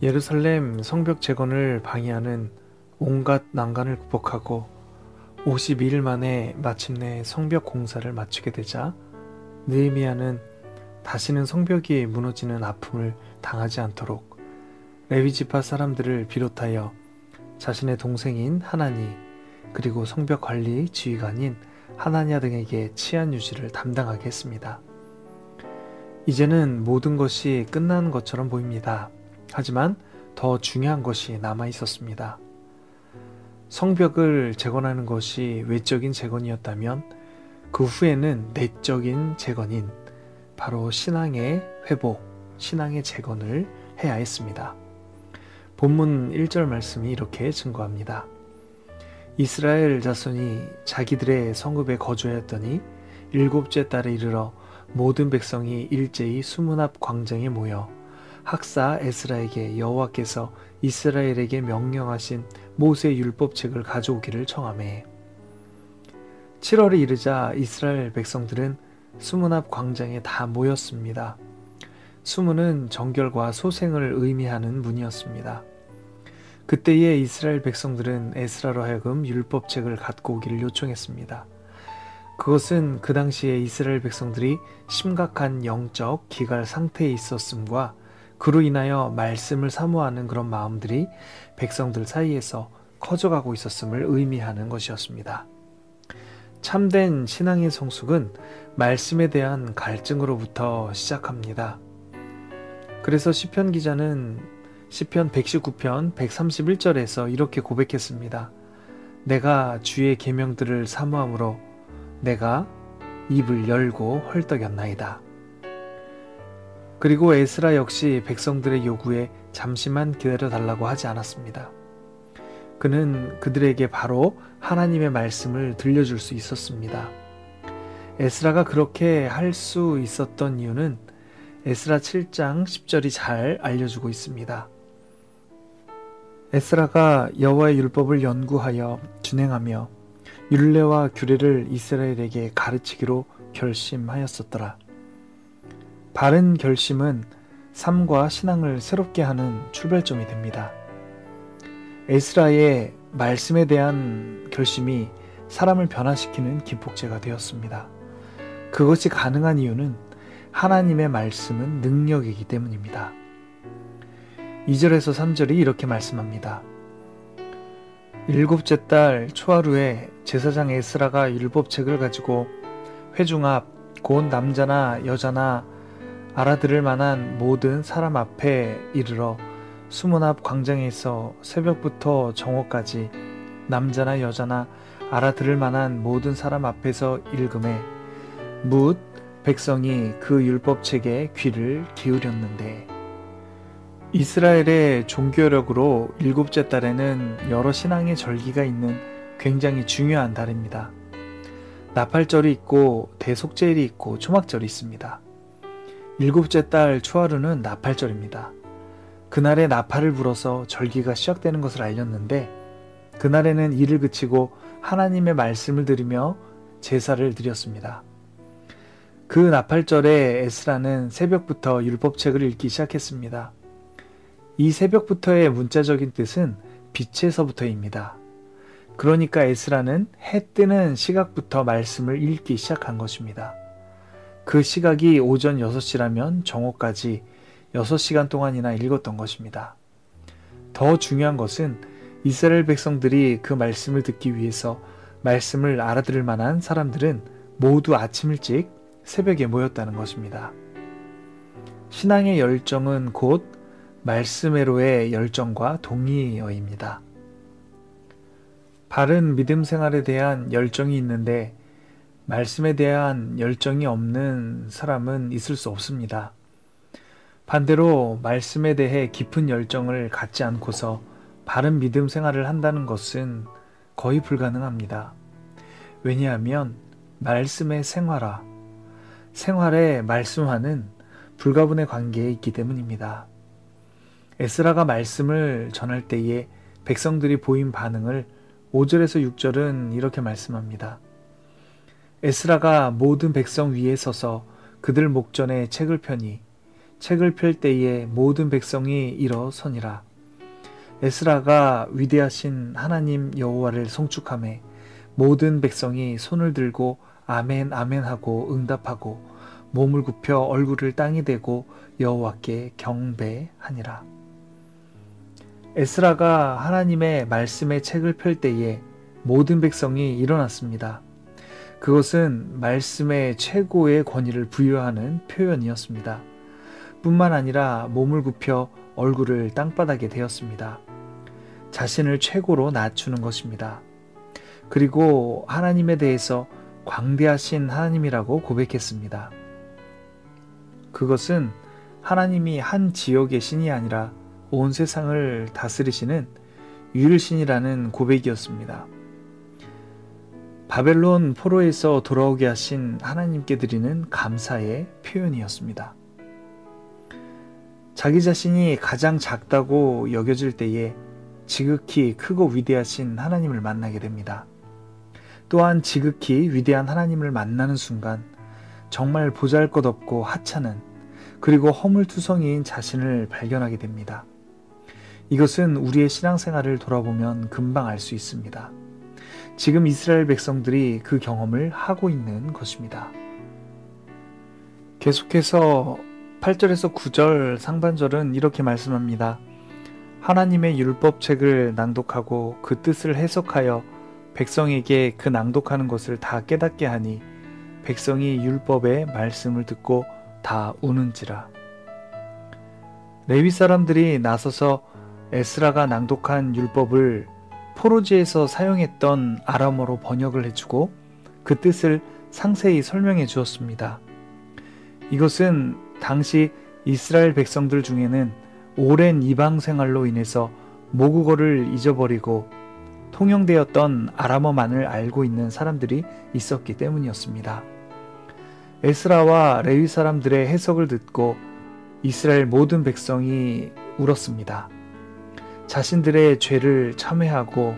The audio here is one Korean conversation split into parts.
예루살렘 성벽 재건을 방해하는 온갖 난관을 극복하고 52일 만에 마침내 성벽 공사를 마치게 되자 느헤미야는 다시는 성벽이 무너지는 아픔을 당하지 않도록 레위 지파 사람들을 비롯하여 자신의 동생인 하나니 그리고 성벽 관리 지휘관인 하나냐 등에게 치안 유지를 담당하게 했습니다. 이제는 모든 것이 끝난 것처럼 보입니다. 하지만 더 중요한 것이 남아 있었습니다. 성벽을 재건하는 것이 외적인 재건이었다면 그 후에는 내적인 재건인 바로 신앙의 회복, 신앙의 재건을 해야 했습니다. 본문 1절 말씀이 이렇게 증거합니다. 이스라엘 자손이 자기들의 성읍에 거주하였더니 일곱째 달에 이르러 모든 백성이 일제히 수문 앞 광장에 모여 학사 에스라에게 여호와께서 이스라엘에게 명령하신 모세 율법책을 가져오기를 청하매 7월에 이르자 이스라엘 백성들은 수문 앞 광장에 다 모였습니다. 수문은 정결과 소생을 의미하는 문이었습니다. 그때에 이스라엘 백성들은 에스라로 하여금 율법책을 갖고 오기를 요청했습니다. 그것은 그 당시에 이스라엘 백성들이 심각한 영적 기갈 상태에 있었음과 그로 인하여 말씀을 사모하는 그런 마음들이 백성들 사이에서 커져가고 있었음을 의미하는 것이었습니다. 참된 신앙의 성숙은 말씀에 대한 갈증으로부터 시작합니다. 그래서 시편 기자는 시편 119편 131절에서 이렇게 고백했습니다. 내가 주의 계명들을 사모함으로 내가 입을 열고 헐떡였나이다. 그리고 에스라 역시 백성들의 요구에 잠시만 기다려달라고 하지 않았습니다. 그는 그들에게 바로 하나님의 말씀을 들려줄 수 있었습니다. 에스라가 그렇게 할 수 있었던 이유는 에스라 7장 10절이 잘 알려주고 있습니다. 에스라가 여호와의 율법을 연구하여 준행하며 율례와 규례를 이스라엘에게 가르치기로 결심하였었더라. 바른 결심은 삶과 신앙을 새롭게 하는 출발점이 됩니다. 에스라의 말씀에 대한 결심이 사람을 변화시키는 기폭제가 되었습니다. 그것이 가능한 이유는 하나님의 말씀은 능력이기 때문입니다. 2절에서 3절이 이렇게 말씀합니다. 일곱째 달 초하루에 제사장 에스라가 율법책을 가지고 회중 앞 곧 남자나 여자나 알아들을 만한 모든 사람 앞에 이르러 수문 앞 광장에 있어 새벽부터 정오까지 남자나 여자나 알아들을 만한 모든 사람 앞에서 읽음에 뭇 백성이 그 율법책에 귀를 기울였는데 이스라엘의 종교력으로 일곱째 달에는 여러 신앙의 절기가 있는 굉장히 중요한 달입니다. 나팔절이 있고 대속제일이 있고 초막절이 있습니다. 일곱째 달 초하루는 나팔절입니다. 그날에 나팔을 불어서 절기가 시작되는 것을 알렸는데 그날에는 일을 그치고 하나님의 말씀을 들으며 제사를 드렸습니다. 그 나팔절에 에스라는 새벽부터 율법책을 읽기 시작했습니다. 이 새벽부터의 문자적인 뜻은 빛에서부터입니다. 그러니까 에스라는 해 뜨는 시각부터 말씀을 읽기 시작한 것입니다. 그 시각이 오전 6시라면 정오까지 6시간 동안이나 읽었던 것입니다. 더 중요한 것은 이스라엘 백성들이 그 말씀을 듣기 위해서 말씀을 알아들을 만한 사람들은 모두 아침 일찍 새벽에 모였다는 것입니다. 신앙의 열정은 곧 말씀외로의 열정과 동의어입니다. 바른 믿음 생활에 대한 열정이 있는데 말씀에 대한 열정이 없는 사람은 있을 수 없습니다. 반대로 말씀에 대해 깊은 열정을 갖지 않고서 바른 믿음 생활을 한다는 것은 거의 불가능합니다. 왜냐하면 말씀의 생활의 말씀과는 불가분의 관계에 있기 때문입니다. 에스라가 말씀을 전할 때에 백성들이 보인 반응을 5절에서 6절은 이렇게 말씀합니다. 에스라가 모든 백성 위에 서서 그들 목전에 책을 펴니 책을 펼 때에 모든 백성이 일어서니라. 에스라가 위대하신 하나님 여호와를 송축하매 모든 백성이 손을 들고 아멘 아멘 하고 응답하고 몸을 굽혀 얼굴을 땅에 대고 여호와께 경배하니라. 에스라가 하나님의 말씀의 책을 펼 때에 모든 백성이 일어났습니다. 그것은 말씀의 최고의 권위를 부여하는 표현이었습니다. 뿐만 아니라 몸을 굽혀 얼굴을 땅바닥에 대었습니다. 자신을 최고로 낮추는 것입니다. 그리고 하나님에 대해서 광대하신 하나님이라고 고백했습니다. 그것은 하나님이 한 지역의 신이 아니라 온 세상을 다스리시는 유일신이라는 고백이었습니다. 바벨론 포로에서 돌아오게 하신 하나님께 드리는 감사의 표현이었습니다. 자기 자신이 가장 작다고 여겨질 때에 지극히 크고 위대하신 하나님을 만나게 됩니다. 또한 지극히 위대한 하나님을 만나는 순간 정말 보잘것없고 하찮은 그리고 허물투성이인 자신을 발견하게 됩니다. 이것은 우리의 신앙생활을 돌아보면 금방 알 수 있습니다. 지금 이스라엘 백성들이 그 경험을 하고 있는 것입니다. 계속해서 8절에서 9절 상반절은 이렇게 말씀합니다. 하나님의 율법책을 낭독하고 그 뜻을 해석하여 백성에게 그 낭독하는 것을 다 깨닫게 하니 백성이 율법의 말씀을 듣고 다 우는지라. 레위 사람들이 나서서 에스라가 낭독한 율법을 포로지에서 사용했던 아람어로 번역을 해주고 그 뜻을 상세히 설명해 주었습니다. 이것은 당시 이스라엘 백성들 중에는 오랜 이방 생활로 인해서 모국어를 잊어버리고 통용되었던 아람어만을 알고 있는 사람들이 있었기 때문이었습니다. 에스라와 레위 사람들의 해석을 듣고 이스라엘 모든 백성이 울었습니다. 자신들의 죄를 참회하고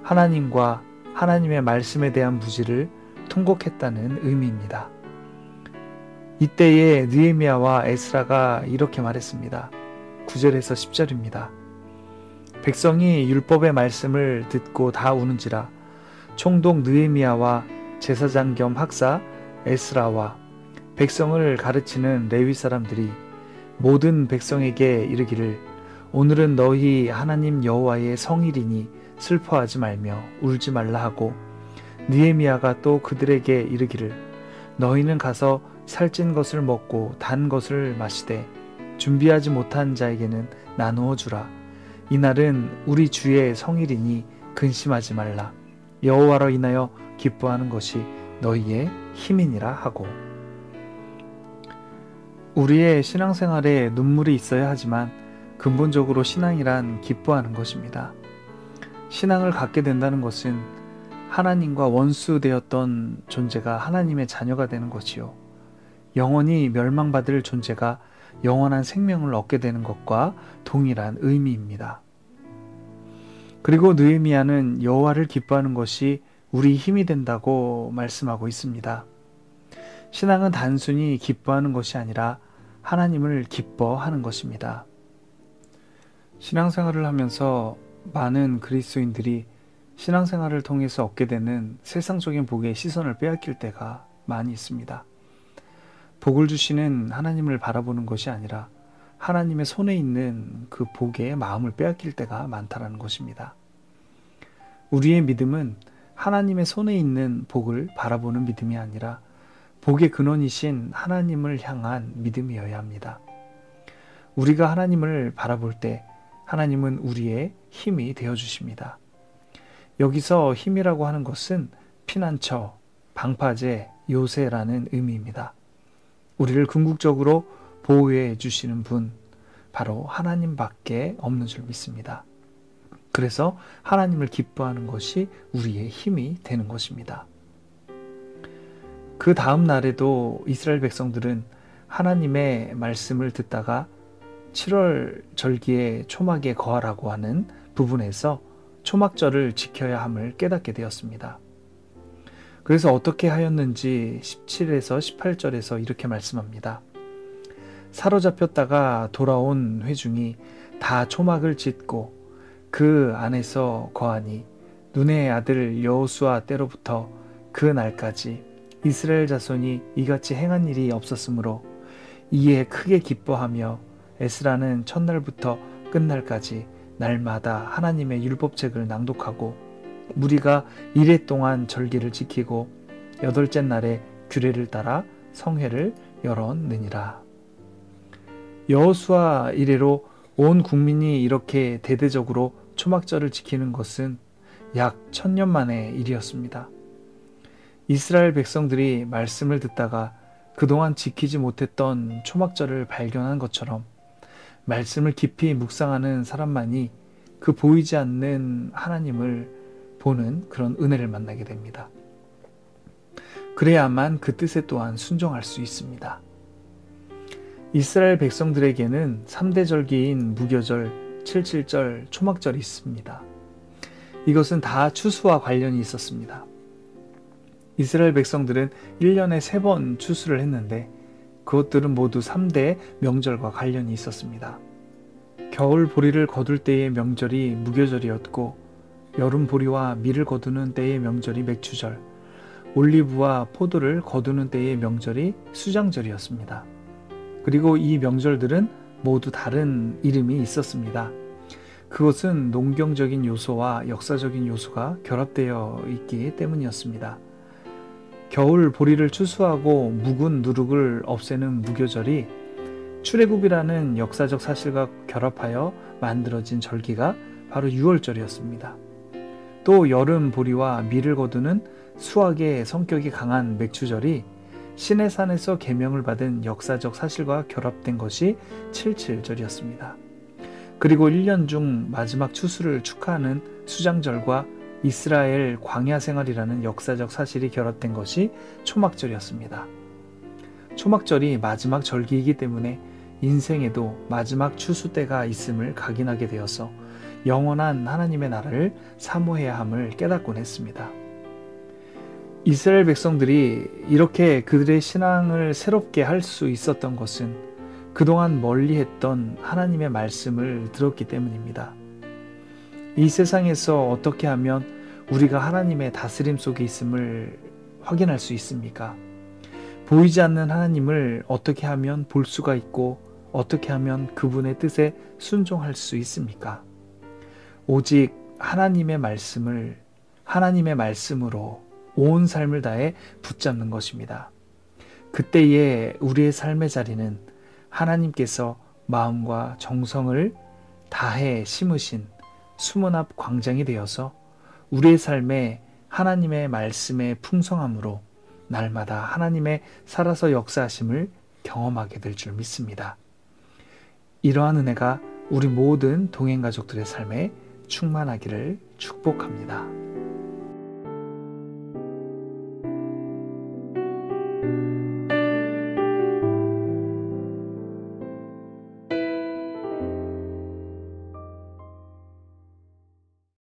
하나님과 하나님의 말씀에 대한 무지를 통곡했다는 의미입니다. 이때에 느헤미야와 에스라가 이렇게 말했습니다. 9절에서 10절입니다. 백성이 율법의 말씀을 듣고 다 우는지라. 총독 느헤미야와 제사장 겸 학사 에스라와 백성을 가르치는 레위 사람들이 모든 백성에게 이르기를 오늘은 너희 하나님 여호와의 성일이니 슬퍼하지 말며 울지 말라 하고 느헤미야가 또 그들에게 이르기를 너희는 가서 살찐 것을 먹고 단 것을 마시되 준비하지 못한 자에게는 나누어 주라. 이날은 우리 주의 성일이니 근심하지 말라. 여호와로 인하여 기뻐하는 것이 너희의 힘이니라 하고. 우리의 신앙생활에 눈물이 있어야 하지만 근본적으로 신앙이란 기뻐하는 것입니다. 신앙을 갖게 된다는 것은 하나님과 원수되었던 존재가 하나님의 자녀가 되는 것이요. 영원히 멸망받을 존재가 영원한 생명을 얻게 되는 것과 동일한 의미입니다. 그리고 느헤미야는 여호와를 기뻐하는 것이 우리 힘이 된다고 말씀하고 있습니다. 신앙은 단순히 기뻐하는 것이 아니라 하나님을 기뻐하는 것입니다. 신앙생활을 하면서 많은 그리스도인들이 신앙생활을 통해서 얻게 되는 세상적인 복의 시선을 빼앗길 때가 많이 있습니다. 복을 주시는 하나님을 바라보는 것이 아니라 하나님의 손에 있는 그 복의 마음을 빼앗길 때가 많다는 것입니다. 우리의 믿음은 하나님의 손에 있는 복을 바라보는 믿음이 아니라 복의 근원이신 하나님을 향한 믿음이어야 합니다. 우리가 하나님을 바라볼 때 하나님은 우리의 힘이 되어주십니다. 여기서 힘이라고 하는 것은 피난처, 방파제, 요새라는 의미입니다. 우리를 궁극적으로 보호해 주시는 분, 바로 하나님밖에 없는 줄 믿습니다. 그래서 하나님을 기뻐하는 것이 우리의 힘이 되는 것입니다. 그 다음 날에도 이스라엘 백성들은 하나님의 말씀을 듣다가 7월 절기의 초막에 거하라고 하는 부분에서 초막절을 지켜야 함을 깨닫게 되었습니다. 그래서 어떻게 하였는지 17에서 18절에서 이렇게 말씀합니다. 사로잡혔다가 돌아온 회중이 다 초막을 짓고 그 안에서 거하니 눈의 아들 여호수아 때로부터 그 날까지 이스라엘 자손이 이같이 행한 일이 없었으므로 이에 크게 기뻐하며 에스라는 첫날부터 끝날까지 날마다 하나님의 율법책을 낭독하고 무리가 이레 동안 절기를 지키고 여덟째 날에 규례를 따라 성회를 열었느니라. 여호수아 이래로 온 국민이 이렇게 대대적으로 초막절을 지키는 것은 약 1000년 만의 일이었습니다. 이스라엘 백성들이 말씀을 듣다가 그동안 지키지 못했던 초막절을 발견한 것처럼 말씀을 깊이 묵상하는 사람만이 그 보이지 않는 하나님을 보는 그런 은혜를 만나게 됩니다. 그래야만 그 뜻에 또한 순종할 수 있습니다. 이스라엘 백성들에게는 3대 절기인 무교절, 칠칠절, 초막절이 있습니다. 이것은 다 추수와 관련이 있었습니다. 이스라엘 백성들은 1년에 3번 추수를 했는데 그것들은 모두 3대 명절과 관련이 있었습니다. 겨울 보리를 거둘 때의 명절이 무교절이었고 여름 보리와 밀을 거두는 때의 명절이 맥추절, 올리브와 포도를 거두는 때의 명절이 수장절이었습니다. 그리고 이 명절들은 모두 다른 이름이 있었습니다. 그것은 농경적인 요소와 역사적인 요소가 결합되어 있기 때문이었습니다. 겨울 보리를 추수하고 묵은 누룩을 없애는 무교절이 출애굽이라는 역사적 사실과 결합하여 만들어진 절기가 바로 유월절이었습니다. 또 여름 보리와 밀을 거두는 수확의 성격이 강한 맥추절이 시내산에서 계명을 받은 역사적 사실과 결합된 것이 칠칠절이었습니다. 그리고 1년 중 마지막 추수를 축하하는 수장절과 이스라엘 광야 생활이라는 역사적 사실이 결합된 것이 초막절이었습니다. 초막절이 마지막 절기이기 때문에 인생에도 마지막 추수 때가 있음을 각인하게 되어서 영원한 하나님의 나라를 사모해야 함을 깨닫곤 했습니다. 이스라엘 백성들이 이렇게 그들의 신앙을 새롭게 할 수 있었던 것은 그동안 멀리했던 하나님의 말씀을 들었기 때문입니다. 이 세상에서 어떻게 하면 우리가 하나님의 다스림 속에 있음을 확인할 수 있습니까? 보이지 않는 하나님을 어떻게 하면 볼 수가 있고 어떻게 하면 그분의 뜻에 순종할 수 있습니까? 오직 하나님의 말씀으로 온 삶을 다해 붙잡는 것입니다. 그때에 우리의 삶의 자리는 하나님께서 마음과 정성을 다해 심으신 수문 앞 광장이 되어서 우리의 삶에 하나님의 말씀의 풍성함으로 날마다 하나님의 살아서 역사하심을 경험하게 될 줄 믿습니다. 이러한 은혜가 우리 모든 동행가족들의 삶에 충만하기를 축복합니다.